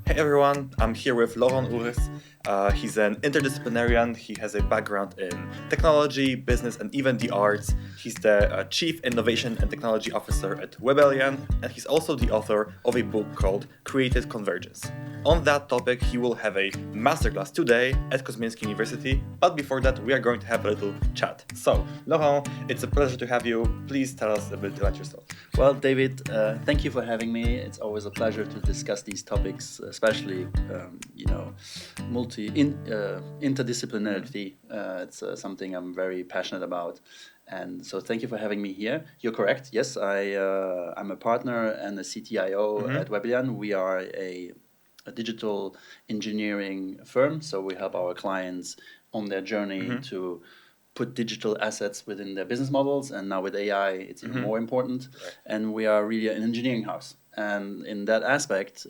Hey everyone, I'm here with Laurent Uhres. He's an interdisciplinarian. He has a background in technology, business, and even the arts. He's the Chief Innovation and Technology Officer at Webelian, and he's also the author of a book called Creative Convergence. On that topic, he will have a masterclass today at Kosminski University, but before that, we are going to have a little chat. So, Laurent, it's a pleasure to have you. Please tell us a bit about yourself. Well, David, thank you for having me. It's always a pleasure to discuss these topics, especially interdisciplinarity. It's something I'm very passionate about, and so thank you for having me here. You're correct. Yes, I'm a partner and a CTIO at Webelian. We are a digital engineering firm, so we help our clients on their journey to put digital assets within their business models, and now with AI it's even more important. Right. And we are really an engineering house, and in that aspect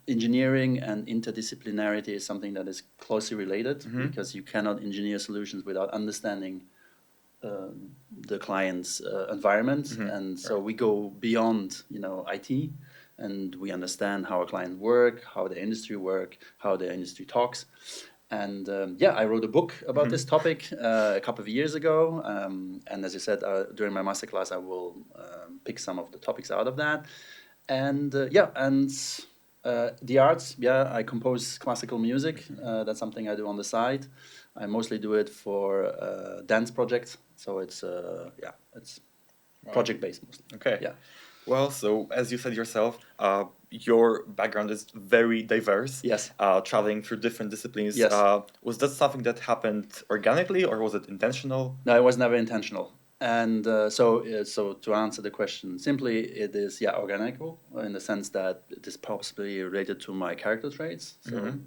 engineering and interdisciplinarity is something that is closely related, because you cannot engineer solutions without understanding the client's environment. And so we go beyond IT, and we understand how our clients work, how the industry work, how the industry talks. And I wrote a book about this topic a couple of years ago. And as you said, during my masterclass, I will pick some of the topics out of that. And the arts, I compose classical music. That's something I do on the side. I mostly do it for dance projects. So it's project-based mostly. Okay. Yeah. Well, so as you said yourself, your background is very diverse. Yes. Traveling through different disciplines. Yes. Was that something that happened organically, or was it intentional? No, it was never intentional. And so to answer the question simply, it is organical, in the sense that it is possibly related to my character traits. So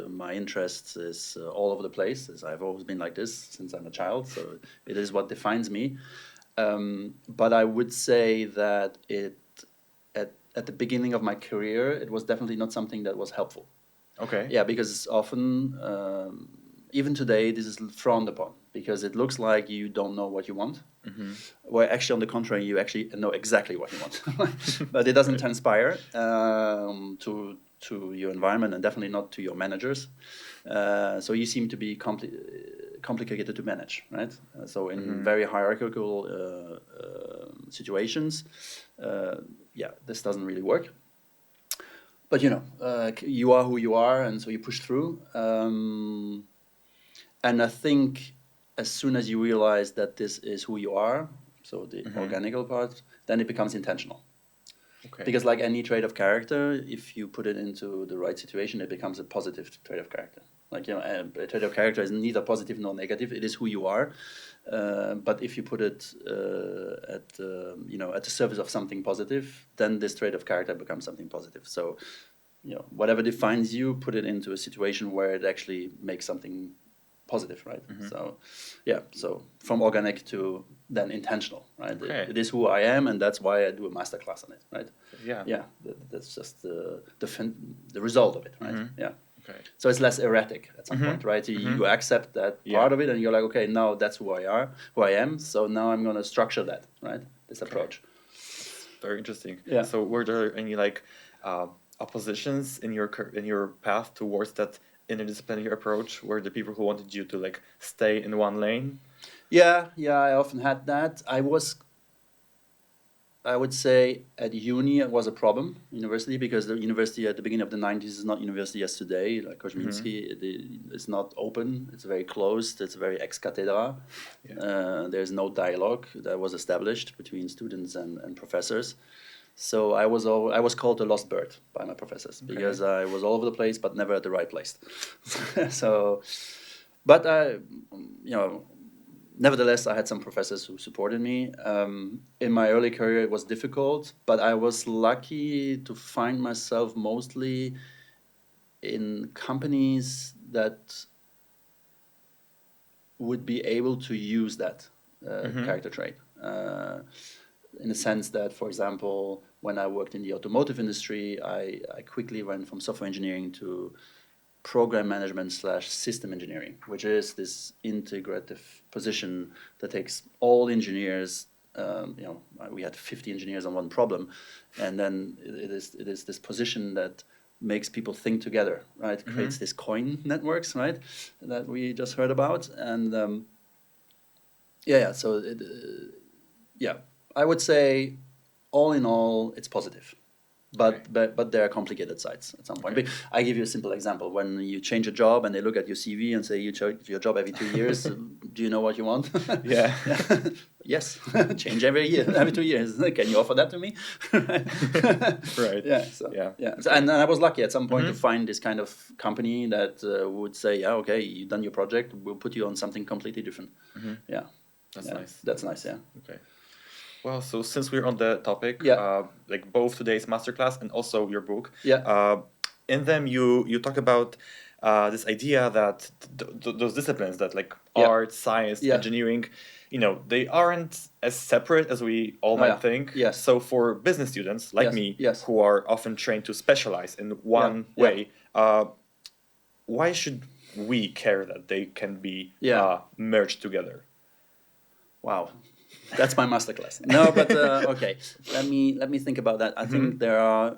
my interest is all over the place. As I've always been like this since I'm a child. So it is what defines me. But I would say that at the beginning of my career, it was definitely not something that was helpful. Okay. Yeah, because often, even today, this is frowned upon, because it looks like you don't know what you want. Well, actually, on the contrary, you actually know exactly what you want, but it doesn't transpire to your environment, and definitely not to your managers. So you seem to be complicated to manage, right? So in very hierarchical situations, this doesn't really work. But you are who you are, and so you push through. And I think as soon as you realize that this is who you are, so the organical part, then it becomes intentional. Okay. Because like any trait of character, if you put it into the right situation, it becomes a positive trait of character. Like, a trait of character is neither positive nor negative. It is who you are. But if you put it at the surface of something positive, then this trait of character becomes something positive. So, whatever defines you, put it into a situation where it actually makes something positive, right? So from organic to then intentional, right? Okay. It is who I am, and that's why I do a master class on it, right? Yeah. That's just the result of it, right? Yeah. Okay. So it's less erratic at some point, right? You accept that part of it, and you're like, okay, now that's who I am. So now I'm going to structure that, right? This approach. Very interesting. Yeah. So were there any oppositions in your path towards that interdisciplinary approach? Were the people who wanted you to stay in one lane? Yeah, I often had that. I would say at uni it was a problem, university, because the university at the beginning of the 90s is not university as today, like Kosminski. It's not open, it's very closed, it's very ex cathedra. There's no dialogue that was established between students and professors. So I was called a lost bird by my professors, because I was all over the place, but never at the right place. Nevertheless, I had some professors who supported me. In my early career, it was difficult, but I was lucky to find myself mostly in companies that would be able to use that character trait. In the sense that, for example, when I worked in the automotive industry, I quickly went from software engineering to program management / system engineering, which is this integrative position that takes all engineers. We had 50 engineers on one problem, and then it is this position that makes people think together, right? Creates these coin networks, right? That we just heard about. And so yeah, I would say all in all, it's positive. But there are complicated sides at some point. Okay. I give you a simple example. When you change a job and they look at your CV and say you change your job every 2 years, do you know what you want? Yeah. Yes, change every year, every 2 years. Can you offer that to me? Right. Yeah. So, Yeah. So, and I was lucky at some point to find this kind of company that would say, yeah, okay, you've done your project. We'll put you on something completely different. Yeah. That's nice. That's nice. Yeah. Okay. Well, so since we're on the topic, Yeah. like both today's masterclass and also your book, Yeah. in them you talk about this idea that those disciplines that like Yeah. art, science, Yeah. engineering, they aren't as separate as we all might think. Yes. So for business students like Yes. me, Yes. who are often trained to specialize in one Yeah. way, why should we care that they can be merged together? Wow, that's my masterclass. No, but okay. Let me think about that. I think there are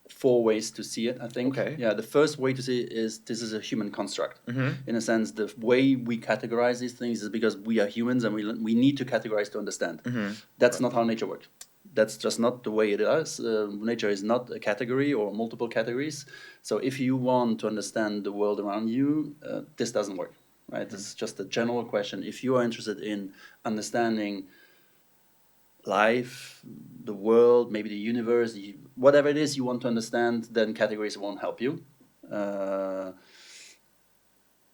4 ways to see it. I think. Okay. Yeah, the first way to see it is this is a human construct. In a sense, the way we categorize these things is because we are humans and we need to categorize to understand. That's not how nature works. That's just not the way it is. Nature is not a category or multiple categories. So if you want to understand the world around you, this doesn't work. Right? This is just a general question. If you are interested in understanding life, the world, maybe the universe, whatever it is you want to understand, then categories won't help you.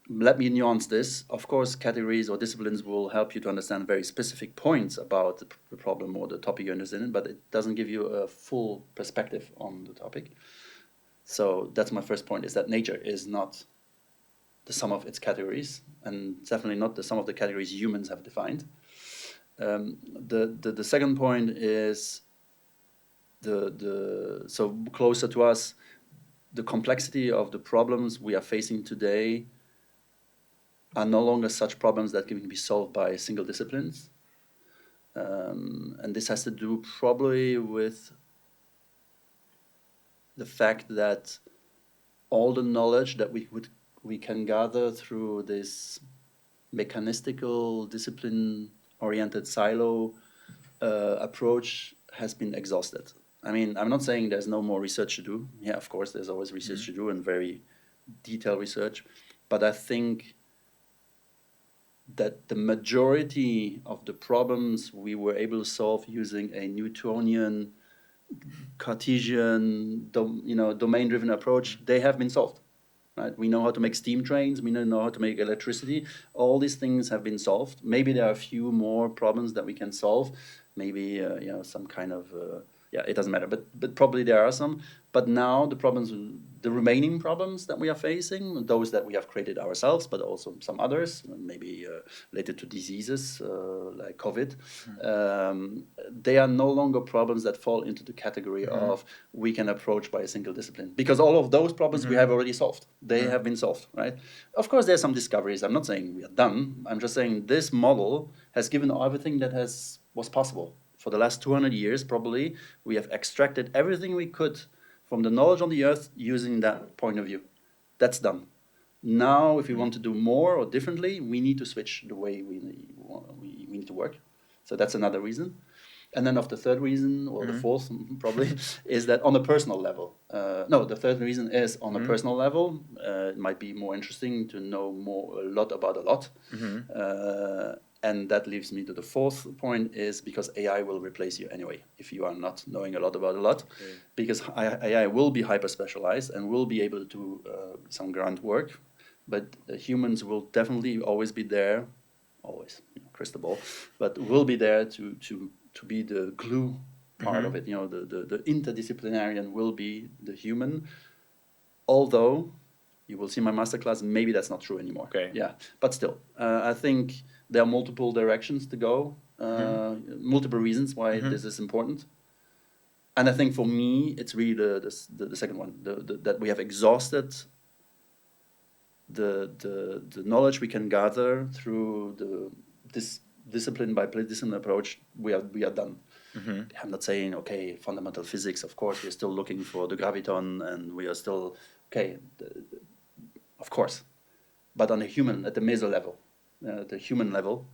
Let me nuance this. Of course, categories or disciplines will help you to understand very specific points about the problem or the topic you're interested in, but it doesn't give you a full perspective on the topic. So that's my first point, is that nature is not the sum of its categories, and definitely not the sum of the categories humans have defined. The second point is so closer to us, the complexity of the problems we are facing today are no longer such problems that can be solved by single disciplines. And this has to do probably with the fact that all the knowledge that we can gather through this mechanistical, discipline-oriented silo approach has been exhausted. I mean, I'm not saying there's no more research to do. Yeah, of course, there's always research to do and very detailed research. But I think that the majority of the problems we were able to solve using a Newtonian, Cartesian, domain-driven approach, they have been solved. Right? We know how to make steam trains. We know how to make electricity. All these things have been solved. Maybe there are a few more problems that we can solve. Maybe some kind of it doesn't matter. But probably there are some. But now the remaining problems that we are facing, those that we have created ourselves, but also some others, maybe related to diseases like COVID, they are no longer problems that fall into the category of we can approach by a single discipline, because all of those problems we have already solved. They have been solved, right? Of course, there's some discoveries. I'm not saying we are done. I'm just saying this model has given everything that was possible. For the last 200 years, probably, we have extracted everything we could from the knowledge on the earth using that point of view. That's done. Now, if we want to do more or differently, we need to switch the way we need to work. So that's another reason. And then of the third reason, or the fourth probably, is that on a personal level. The third reason is on a personal level. It might be more interesting to know a lot about a lot. And that leads me to the fourth point, is because AI will replace you anyway if you are not knowing a lot about a lot. Okay. Because AI will be hyper-specialized and will be able to do some grunt work, but humans will definitely always be there, crystal ball, but will be there to be the glue part of it. The interdisciplinarian will be the human, although you will see my masterclass, maybe that's not true anymore. Okay. Yeah, but still, I think there are multiple directions to go, multiple reasons why this is important. And I think for me, it's really the second one, that we have exhausted the knowledge we can gather through this discipline by discipline approach, we are done. I'm not saying, okay, fundamental physics, of course, we're still looking for the graviton, and we are still, okay, of course. But on a human, at the meso level, the human level,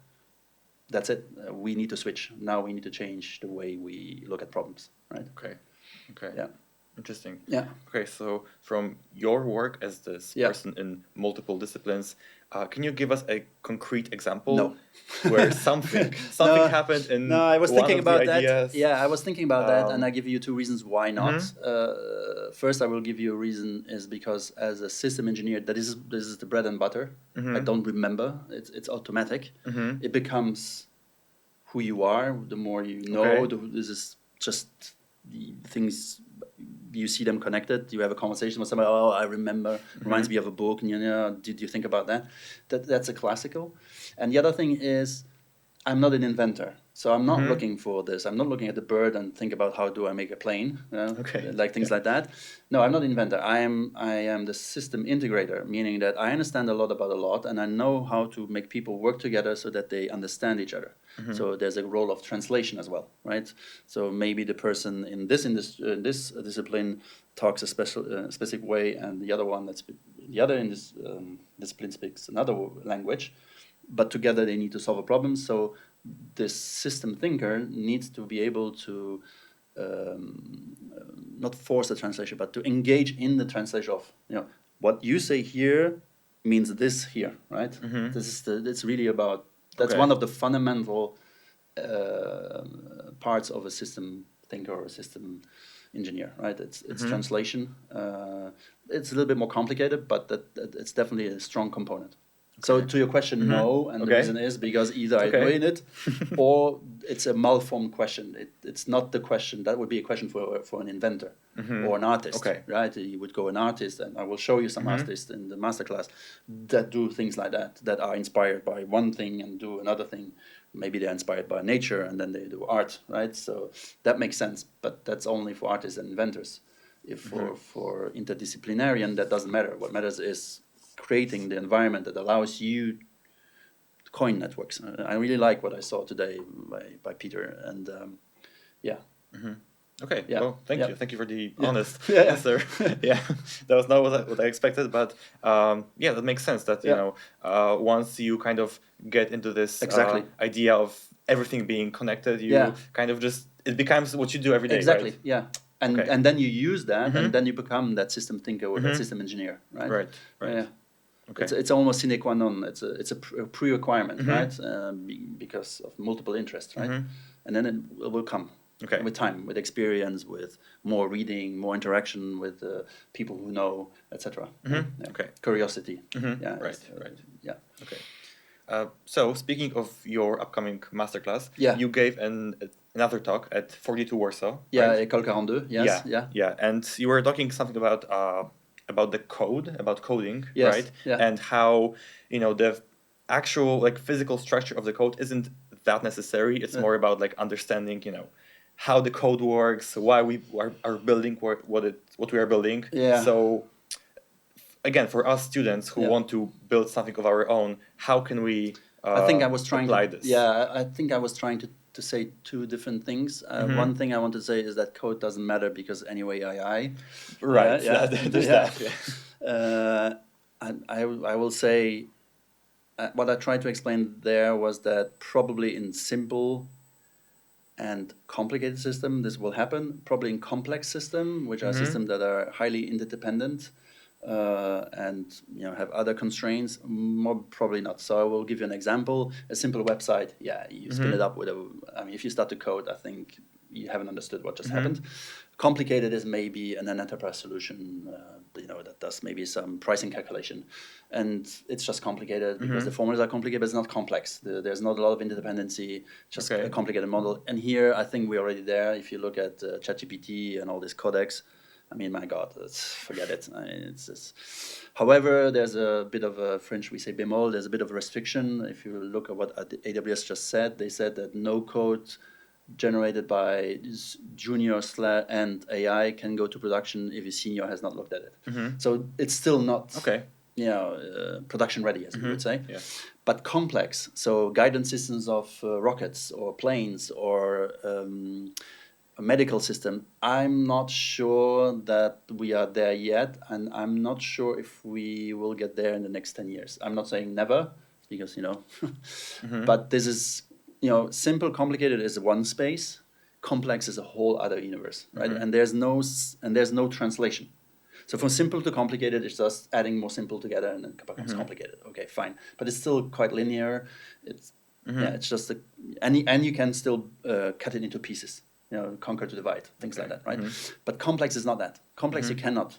that's it. We need to switch. Now we need to change the way we look at problems, right? Okay. Yeah. Interesting. Yeah. Okay, so from your work as this person in multiple disciplines, can you give us a concrete example where something happened in I was thinking about that. Ideas? Yeah, I was thinking about that, and I give you two reasons why not. First, I will give you a reason is because as a system engineer, this is the bread and butter. I don't remember. It's automatic. It becomes who you are. The more you know, this is just the things. You see them connected. You have a conversation with somebody. Oh, I remember. Reminds me of a book. And did you think about that? That's a classical. And the other thing is, I'm not an inventor, so I'm not looking for this. I'm not looking at the bird and think about how do I make a plane, like things like that. No, I'm not an inventor. I am the system integrator, meaning that I understand a lot about a lot, and I know how to make people work together so that they understand each other. So there's a role of translation as well, right? So maybe the person in this discipline talks a specific way, and the other in this discipline speaks another language, but together they need to solve a problem. So this system thinker needs to be able to not force the translation, but to engage in the translation of what you say here means this here, right? It's really about. That's one of the fundamental parts of a system thinker or a system engineer, right? It's translation. It's a little bit more complicated, but it's definitely a strong component. So to your question, no, and the reason is because either I do it, or it's a malformed question. It's not the question. That would be a question for an inventor or an artist, right? You would go an artist, and I will show you some artists in the masterclass that do things like that are inspired by one thing and do another thing. Maybe they're inspired by nature and then they do art, right? So that makes sense, but that's only for artists and inventors. If for interdisciplinarian, that doesn't matter. What matters is creating the environment that allows you coin networks. I really like what I saw today by Peter, and Okay. Yeah. Well, thank you. Thank you for the honest answer. That was not what I expected, but that makes sense. That once you kind of get into this idea of everything being connected, you kind of just it becomes what you do every day. Exactly. Right? Yeah. And then you use that, and then you become that system thinker or that system engineer, right? Right. Yeah. Okay. It's almost sine qua non. It's a pre-requirement, right? Because of multiple interests, right? And then it will come with time, with experience, with more reading, more interaction with people who know, etc. Okay. Curiosity. Yeah. Right. Yeah. Okay. So speaking of your upcoming masterclass, you gave another talk at 42 Warsaw. Yeah, right? École 42. Yes. Yeah. And you were talking something about the code, about coding, right? Yeah. And how the actual physical structure of the code isn't that necessary. It's more about understanding how the code works, why we are building what we are building. Yeah. So again, for us students who want to build something of our own, how can we apply this? Yeah, I think I was trying to say two different things. One thing I want to say is that code doesn't matter because anyway, AI. Right. There's that. I will say what I tried to explain there was that probably in simple and complicated system this will happen. Probably in complex system, which are systems that are highly interdependent and have other constraints, more probably not. So I will give you an example. A simple website, you spin it up with if you start to code, I think you haven't understood what just happened. Complicated is maybe an enterprise solution, that does maybe some pricing calculation. And it's just complicated because the formulas are complicated, but it's not complex. There's not a lot of interdependency, just a complicated model. And here, I think we're already there. If you look at ChatGPT and all this codex, my God, forget it. It's just... However, there's a bit of a French, we say bémol, there's a bit of a restriction. If you look at what AWS just said, they said that no code generated by junior and AI can go to production if a senior has not looked at it. So it's still not production ready, as we would say. Yeah. But complex, so guidance systems of rockets or planes or a medical system, I'm not sure that we are there yet, and I'm not sure if we will get there in the next 10 years. I'm not saying never, because, but this is, simple, complicated is one space, complex is a whole other universe, right? And there's no translation. So from simple to complicated, it's just adding more simple together and then it becomes complicated. Okay, fine. But it's still quite linear. It's it's just and you can still cut it into pieces. Conquer to divide, things like that, right? But complex is not that. Complex you cannot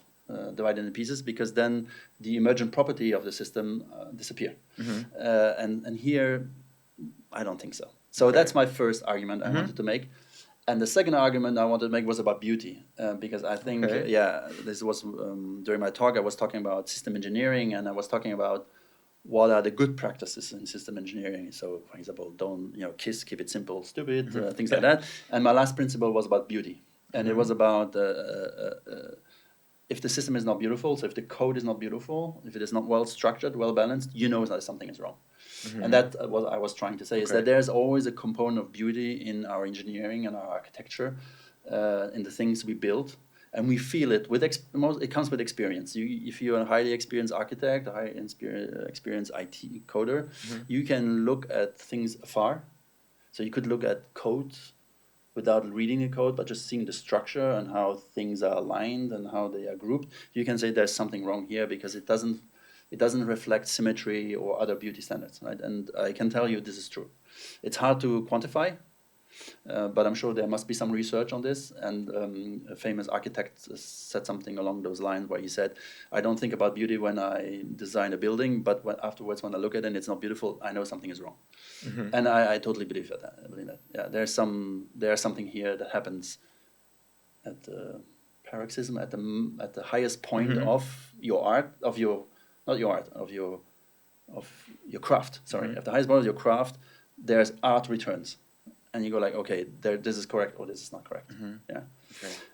divide into pieces, because then the emergent property of the system disappear. And here, I don't think so. So that's my first argument I wanted to make. And the second argument I wanted to make was about beauty, because I think, this was during my talk, I was talking about system engineering, and I was talking about what are the good practices in system engineering. So, for example, don't, KISS, keep it simple, stupid, things like that. And my last principle was about beauty. And it was about if the system is not beautiful, so if the code is not beautiful, if it is not well structured, well balanced, that something is wrong. And that what I was trying to say is that there's always a component of beauty in our engineering and our architecture, in the things we build, and we feel it with it comes with experience. If you're a highly experienced architect, a highly experienced IT coder, you can look at things afar. So you could look at code without reading the code, but just seeing the structure and how things are aligned and how they are grouped. You can say there's something wrong here because it doesn't reflect symmetry or other beauty standards, right? And I can tell you this is true. It's hard to quantify, but I'm sure there must be some research on this. And a famous architect said something along those lines where he said, I don't think about beauty when I design a building, but afterwards when I look at it and it's not beautiful, I know something is wrong. And I totally believe that. Yeah, there's something here that happens at the paroxysm, at the highest point of your art, of your craft. Sorry, at the highest point of your craft, there's art returns, and you go like, okay, this is correct or this is not correct. Yeah,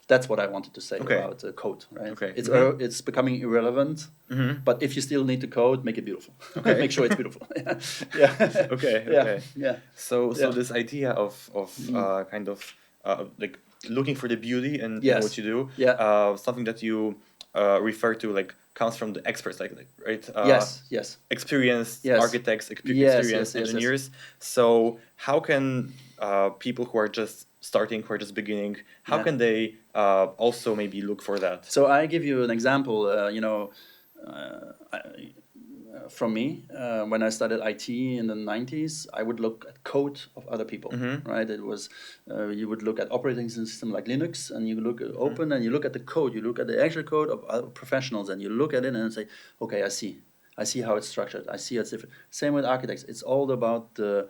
that's what I wanted to say about code. Right? It's becoming irrelevant, but if you still need to code, make it beautiful. Make sure it's beautiful. So this idea of kind of like looking for the beauty in what you do, something that you refer to like comes from the experts, right? Experienced architects, experienced engineers. So how can people who are just starting, who are just beginning, how can they also maybe look for that? So I give you an example. From me, when I started IT in the 90s, I would look at code of other people, right? It was, you would look at operating system like Linux, and you look at open, and you look at the code, you look at the actual code of other professionals, and you look at it and say, okay, I see how it's structured. I see it's different. Same with architects. It's all about the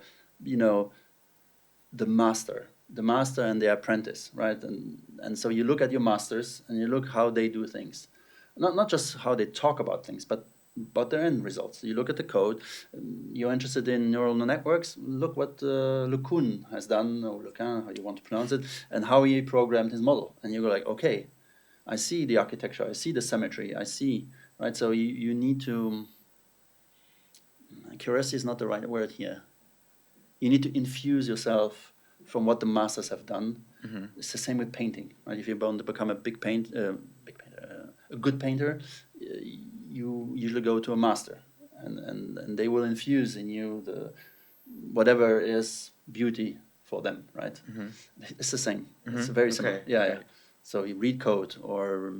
master and the apprentice, right? And so you look at your masters and you look how they do things, not just how they talk about things, but their end results. You look at the code. You're interested in neural networks. Look what LeCun has done, or Lequin, how you want to pronounce it, and how he programmed his model. And you go like, okay, I see the architecture. I see the symmetry. I see, right? So you need to. Curiosity is not the right word here. You need to infuse yourself from what the masters have done. It's the same with painting, right? If you want to become a a good painter, you usually go to a master, and they will infuse in you whatever is beauty for them, right? It's the same. It's very similar. Yeah. So you read code or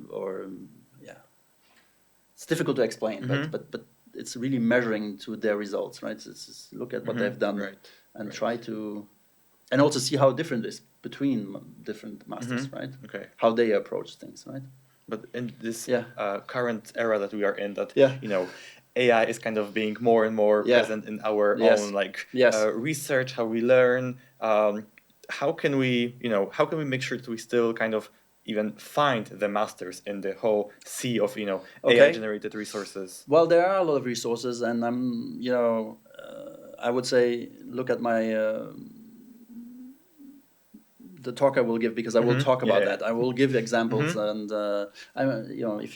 it's difficult to explain, but it's really measuring to their results, right? So it's just look at what they've done and try to, and also see how different it is between different masters, right? How they approach things, right? But in this current era that we are in, that AI is kind of being more and more present in our own research, how we learn. How can we make sure that we still kind of even find the masters in the whole sea of AI generated resources? Well, there are a lot of resources, and I'm I would say look at my the talk I will give, because I will talk about Yeah. that. I will give examples, and if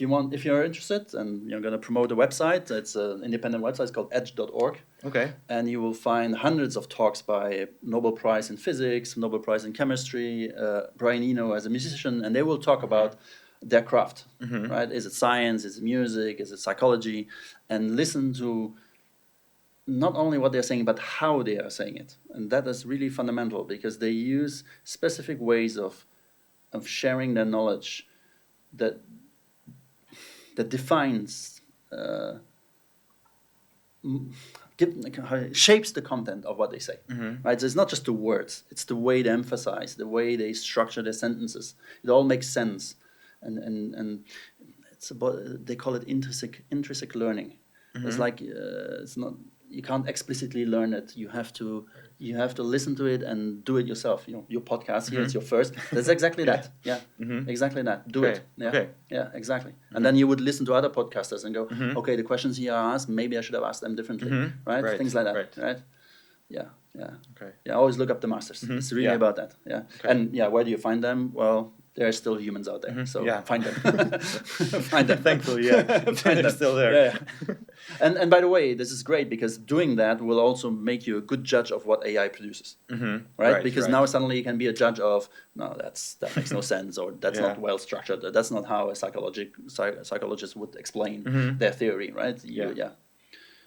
you're interested, and you're going to promote a website, it's an independent website. It's called edge.org. Okay. And you will find hundreds of talks by Nobel Prize in physics, Nobel Prize in chemistry, Brian Eno as a musician, and they will talk about their craft, right? Is it science? Is it music? Is it psychology? And listen to not only what they're saying, but how they are saying it. And that is really fundamental, because they use specific ways of sharing their knowledge that defines, shapes the content of what they say. Right? So it's not just the words; it's the way they emphasize, the way they structure their sentences. It all makes sense, and it's about, they call it intrinsic learning. It's like it's not. You can't explicitly learn it. You have to listen to it and do it yourself. Your podcast here, it's your first. That's exactly that. Yeah, exactly that. Do it. Yeah, yeah, exactly. And then you would listen to other podcasters and go, okay, the questions here are asked, maybe I should have asked them differently, right? Things like that, right? Yeah, yeah. Okay. Yeah, always look up the masters. It's really about that. Yeah, and where do you find them? Well, there are still humans out there, so find them. Find them. Thankfully, they're still there. Yeah. And by the way, this is great, because doing that will also make you a good judge of what AI produces, right? Because now suddenly you can be a judge of, no, that makes no sense, or that's not well structured. That's not how a psychologist would explain their theory, right? Yeah.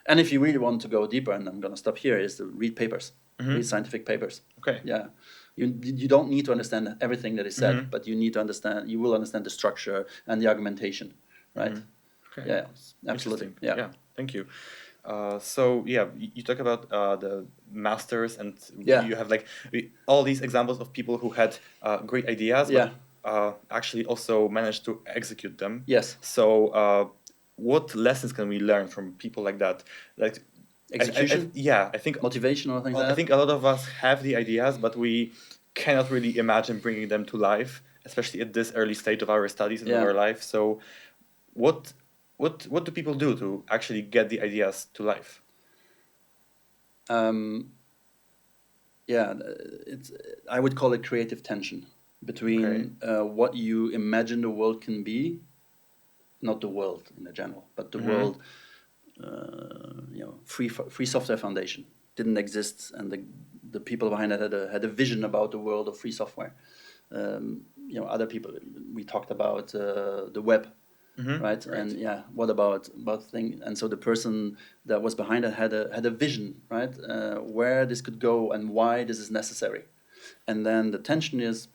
And if you really want to go deeper, and I'm going to stop here, is to read papers, read scientific papers. Okay. Yeah. You don't need to understand everything that is said, but you will understand the structure and the argumentation, right? Okay. Yeah, absolutely. Yeah. Thank you. So you talk about the masters, and you have all these examples of people who had great ideas, but actually also managed to execute them. Yes. So what lessons can we learn from people like that? Like execution? I think motivation or things like that? I think a lot of us have the ideas, but we cannot really imagine bringing them to life, especially at this early stage of our studies and our life. So what do people do to actually get the ideas to life? I would call it creative tension between what you imagine the world can be, not the world in the general, but the world. Free software foundation didn't exist, and the people behind it had a vision about the world of free software. Other people, we talked about the web. Right? And what about thing? And so the person that was behind it had a vision, right? Where this could go and why this is necessary. And then the tension is,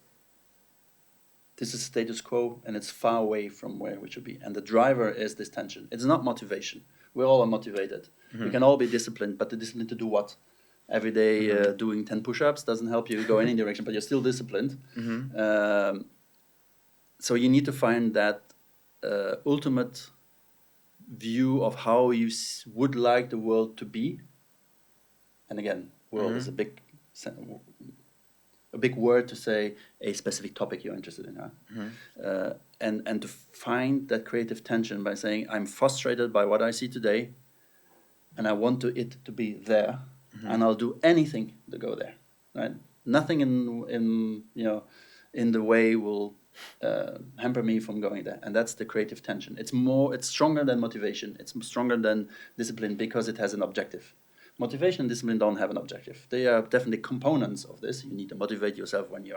this is status quo, and it's far away from where we should be. And the driver is this tension. It's not motivation. We all are motivated. We can all be disciplined, but the discipline to do what? Every day doing 10 push-ups doesn't help you go in any direction, but you're still disciplined. So you need to find that ultimate view of how you would like the world to be. And again, world is a big word to say a specific topic you're interested in. And to find that creative tension by saying, I'm frustrated by what I see today, and I want it to be there, and I'll do anything to go there. Right? Nothing in the way will hamper me from going there, and that's the creative tension. It's stronger than motivation. It's stronger than discipline, because it has an objective. Motivation and discipline don't have an objective. They are definitely components of this. You need to motivate yourself when you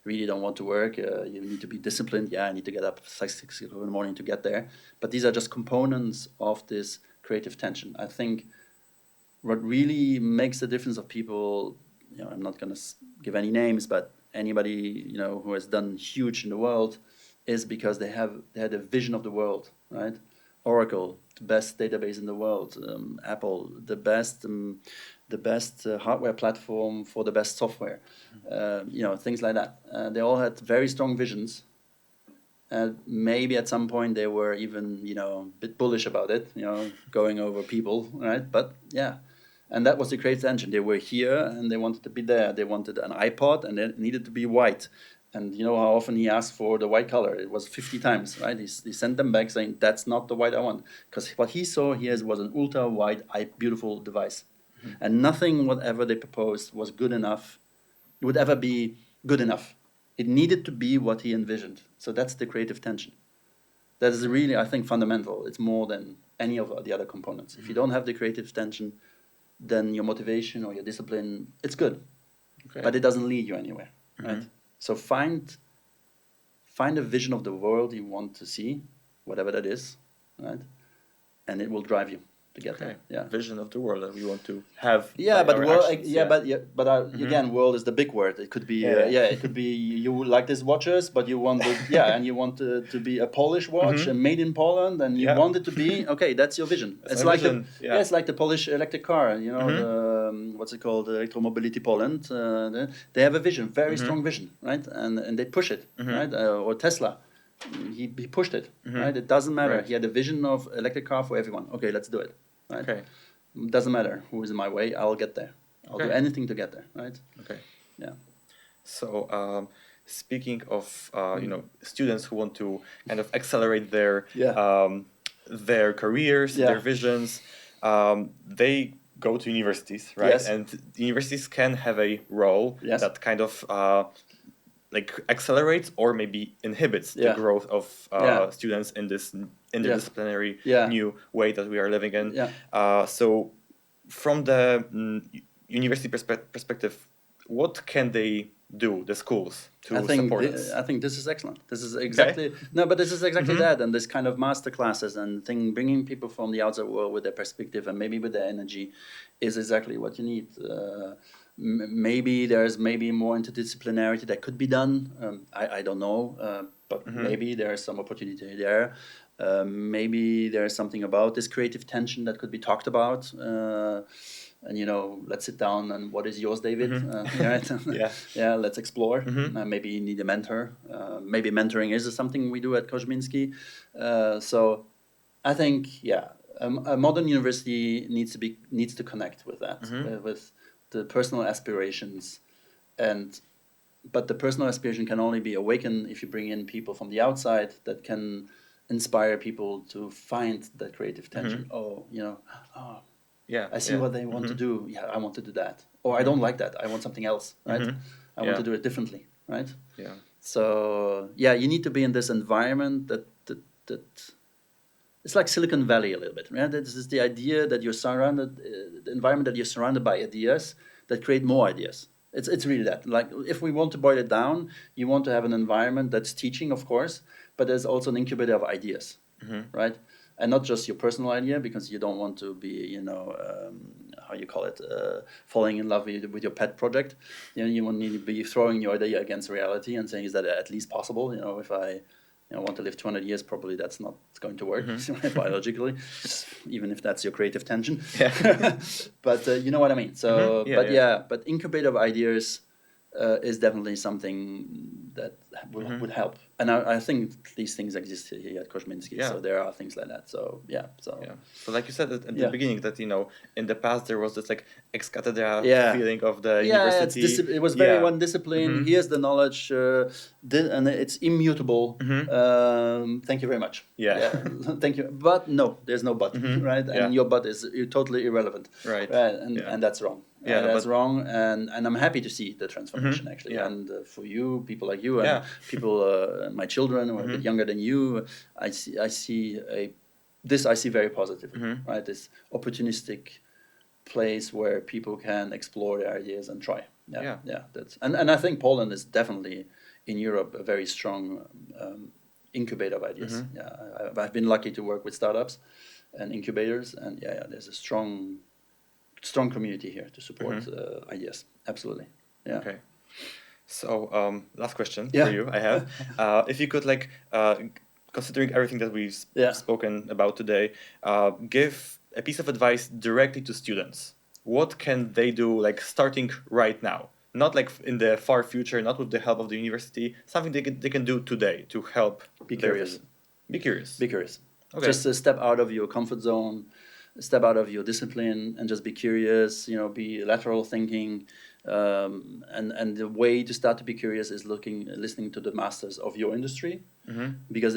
really don't want to work. You need to be disciplined. I need to get up 6 o'clock in the morning to get there. But these are just components of this creative tension. I think what really makes the difference of people, I'm not going to give any names, but anybody who has done huge in the world, is because they had a vision of the world, right? Oracle, the best database in the world. Apple, the best hardware platform for the best software. Things like that. They all had very strong visions. Maybe at some point they were even a bit bullish about it, going over people, right? But and that was the creative tension. They were here and they wanted to be there. They wanted an iPod and it needed to be white. And you know how often he asked for the white color? It was 50 times, right? He sent them back saying, that's not the white I want. Because what he saw here was an ultra-wide, beautiful device. And nothing, whatever they proposed, was good enough. It would ever be good enough. it needed to be what he envisioned. So that's the creative tension. That is really, I think, fundamental. It's more than any of the other components. If you don't have the creative tension, then your motivation or your discipline, it's good, but it doesn't lead you anywhere, right? So find a vision of the world you want to see, whatever that is, right? And it will drive you to get there. Yeah. Vision of the world that we want to have. Yeah, by but our world, actions, again, world is the big word. It could be, it could be you like these watches, but you want and you want to be a Polish watch, made in Poland, and you want it to be okay. That's your vision. It's like vision. it's like the Polish electric car. You know, what's it called? Electromobility Poland. They have a vision, very strong vision, right? And they push it, right? Or Tesla. He pushed it, right? It doesn't matter. He had a vision of electric car for everyone. Okay, let's do it, right? Okay. Doesn't matter who is in my way. I'll get there. I'll do anything to get there, right? Okay. Yeah. So speaking of students who want to kind of accelerate their careers, their visions, they go to universities, right? Yes. And universities can have a role that kind of like accelerates or maybe inhibits the growth of students in this interdisciplinary new way that we are living in. So from the university perspective, what can they do, the schools, to support us? I think this is excellent. This is exactly but this is exactly that, and this kind of master classes and bringing people from the outside world with their perspective and maybe with their energy is exactly what you need. Maybe there's more interdisciplinarity that could be done. I don't know, but maybe there's some opportunity there. Maybe there's something about this creative tension that could be talked about. And let's sit down and what is yours, David? Right? Let's explore. Maybe you need a mentor. Maybe mentoring is something we do at Koźmiński. So I think a modern university needs to connect with that, with the personal aspirations, but the personal aspiration can only be awakened if you bring in people from the outside that can inspire people to find that creative tension. I see what they want to do. Yeah, I want to do that. Or I don't like that. I want something else, right? I want to do it differently, right? Yeah. So you need to be in this environment that it's like Silicon Valley a little bit, right? This is the idea that you're surrounded, the environment that you're surrounded by ideas that create more ideas. It's really that. Like if we want to boil it down, you want to have an environment that's teaching, of course, but there's also an incubator of ideas, right? And not just your personal idea, because you don't want to be, falling in love with your pet project. You won't need to be throwing your idea against reality and saying, is that at least possible? If I want to live 200 years, probably that's not going to work biologically, even if that's your creative tension. But you know what I mean. So, but incubator of ideas is definitely something that would help. And I think these things exist here at Koźmiński. So there are things like that. So So like you said at the beginning that in the past there was this like ex cathedra feeling of the university. It was very one discipline. Here's the knowledge, and it's immutable. Thank you very much. Thank you. But no, there's no but, right? And your but is totally irrelevant, right? And that's wrong. That's wrong. And I'm happy to see the transformation actually. And for you, people like you, and people, my children who are a bit younger than you, I see very positively, right? This opportunistic place where people can explore their ideas and try. That's and I think Poland is definitely in Europe a very strong incubator of ideas. I've been lucky to work with startups and incubators, and there's a strong community here to support ideas. Absolutely. Okay. So last question for you I have. If you could considering everything that we've spoken about today, give a piece of advice directly to students. What can they do starting right now? Not in the far future, not with the help of the university, something they can do today to help. Be curious. Be curious. Be curious. Okay. Just step out of your comfort zone, step out of your discipline, and just be curious. Be lateral thinking, and the way to start to be curious is listening to the masters of your industry, because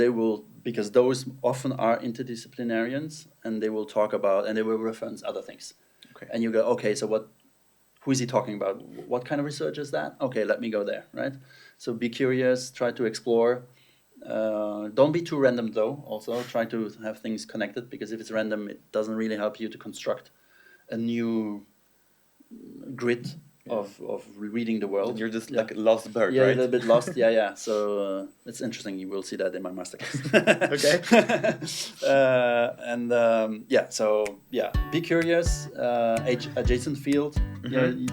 those often are interdisciplinarians, and they will talk about and they will reference other things. Okay. And you go, okay, so who is he talking about? What kind of research is that? Okay, let me go there, right? So be curious, try to explore. Don't be too random though. Also, try to have things connected, because if it's random, it doesn't really help you to construct a new grid of reading the world. You're just like a lost bird, yeah, right? a little bit lost. Yeah. So it's interesting. You will see that in my masterclass. Okay. So be curious. Adjacent field.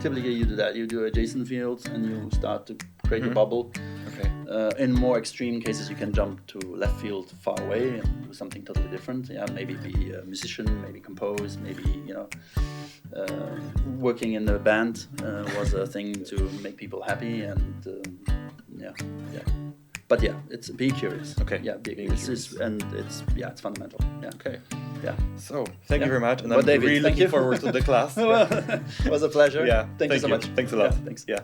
Typically you do that. You do adjacent fields and you start to create a bubble. Okay. In more extreme cases, you can jump to left field, far away, and do something totally different. Yeah, maybe be a musician, maybe compose, maybe working in a band was a thing to make people happy, and But it's be curious. Okay. Yeah, it's fundamental. Yeah. Okay. Yeah. So thank you very much, and Well, I'm David, really thank looking you. forward to the class. It was a pleasure. Yeah. Thank you so much. Thanks a lot. Yeah, thanks. Yeah.